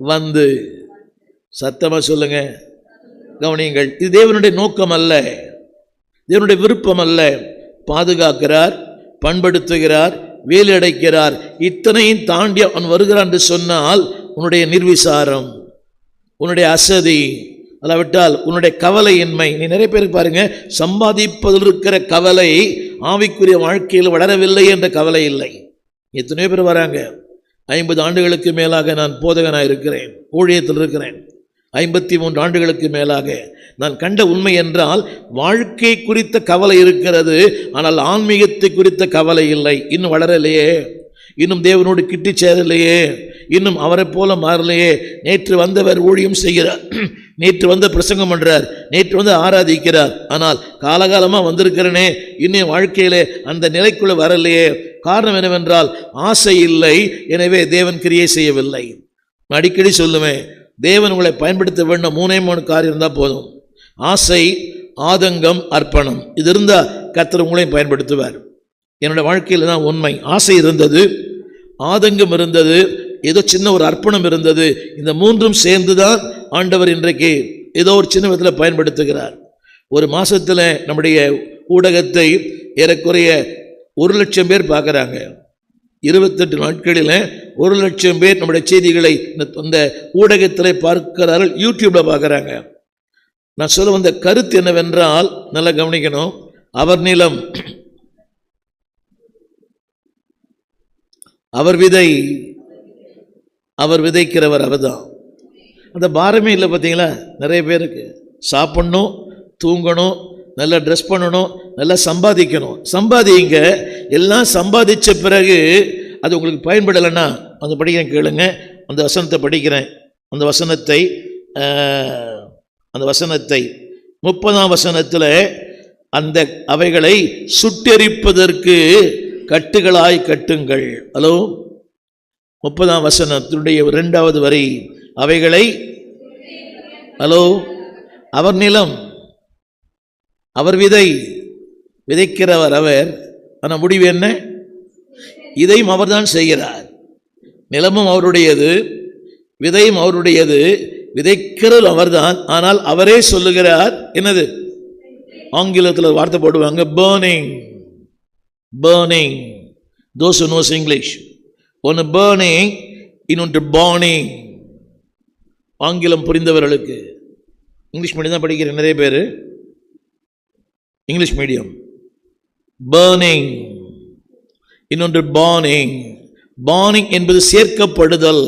வந்து. சத்தமா சொல்லுங்க, கவனியுங்கள். இது தேவனுடைய நோக்கம் அல்ல, தேவனுடைய விருப்பம் அல்ல. பாதுகாக்கிறார், பண்படுத்துகிறார், வேலை அடைக்கிறார். இத்தனையும் தாண்டி அவன் வருகிறான் என்று சொன்னால் உன்னுடைய நிர்விசாரம், உன்னுடைய அசதி, அல்லாவிட்டால் உன்னுடைய கவலையின்மை. நீ நிறைய பேருக்கு பாருங்க, சம்பாதிப்பதில் இருக்கிற கவலை ஆவிக்குரிய வாழ்க்கையில் வளரவில்லை என்ற கவலை இல்லை. எத்தனையோ பேர் வராங்க, 50 ஆண்டுகளுக்கு மேலாக நான் போதகனாக இருக்கிறேன், ஊழியத்தில் இருக்கிறேன், 53 ஆண்டுகளுக்கு மேலாக. நான் கண்ட உண்மை என்றால் வாழ்க்கை குறித்த கவலை இருக்கிறது, ஆனால் ஆன்மீகத்தை குறித்த கவலை இல்லை. இன்னும் வளரலையே, இன்னும் தேவனோடு கிட்டி சேரலையே, இன்னும் அவரை போல மாறலையே. நேற்று வந்தவர் ஊழியம் செய்கிறார், நேற்று வந்து பிரசங்கம் பண்றார், நேற்று வந்து ஆராதிக்கிறார், ஆனால் காலகாலமாக வந்திருக்கிறனே, இன்னும் வாழ்க்கையிலே அந்த நிலைக்குள்ள வரலையே. காரணம் என்னவென்றால் ஆசை இல்லை, எனவே தேவன் கிரியை செய்யவில்லை. அடிக்கடி சொல்லுவேன், தேவன் உங்களை பயன்படுத்த வேண்டும் 3 காரியம் இருந்தால் போதும். ஆசை, ஆதங்கம், அர்ப்பணம். இது இருந்தால் கர்த்தர் உங்களையும் பயன்படுத்துவார். என்னோட வாழ்க்கையில் தான் உண்மை. ஆசை இருந்தது, ஆதங்கம் இருந்தது, ஏதோ சின்ன ஒரு அர்ப்பணம் இருந்தது. இந்த 3ம் சேர்ந்து தான் ஆண்டவர் இன்றைக்கு ஏதோ ஒரு சின்ன விதத்தில் பயன்படுத்துகிறார். ஒரு மாதத்தில் நம்முடைய ஊடகத்தை ஏறக்குறைய 1,00,000 பேர் பார்க்குறாங்க. 28 நாட்களில் 1,00,000 பேர் நம்முடைய செய்திகளை இந்த ஊடகத்தில் பார்க்கிறார்கள், யூடியூப்ல பார்க்குறாங்க. நான் சொல்ல வந்த கருத்து என்னவென்றால், நல்லா கவனிக்கணும். அவர் நிலம், அவர் விதை, அவர் விதைக்கிறவர் அவர்தான். அந்த பாரமே இல்லை. பார்த்தீங்களா, நிறைய பேருக்கு சாப்பிடணும், தூங்கணும், நல்லா ட்ரெஸ் பண்ணணும், நல்லா சம்பாதிக்கணும். சம்பாதிங்க. எல்லாம் சம்பாதிச்ச பிறகு அது உங்களுக்கு பயன்படலைன்னா அந்த படிக்கிறேன், கேளுங்க. அந்த வசனத்தை படிக்கிறேன். அந்த வசனத்தை 30ஆம் வசனத்தில் அந்த அவைகளை சுட்டெரிப்பதற்கு கட்டுகளாய் கட்டுங்கள். ஹலோ, 30ஆம் வசனத்தினுடைய 2வது வரி, அவைகளை, ஹலோ, அவர் நிலம், அவர் விதை, விதைக்கிறவர் அவர். ஆனால் முடிவு என்ன? இதையும் அவர் தான் செய்கிறார். நிலமும் அவருடையது, விதையும் அவருடையது, விதைக்கிறது அவர்தான். ஆனால் அவரே சொல்லுகிறார், என்னது? ஆங்கிலத்தில் வார்த்தை போடுவாங்க, burning. burning. those who knows English, ஒன்று burning, இன்னொன்று burning. ஆங்கிலம் புரிந்தவர்களுக்கு. இங்கிலீஷ் மீடியம் தான் படிக்கிற நிறைய பேர், இங்கிலீஷ் மீடியம். burning, இன்னொன்று burning. burning என்பது சேர்க்கப்படுதல்.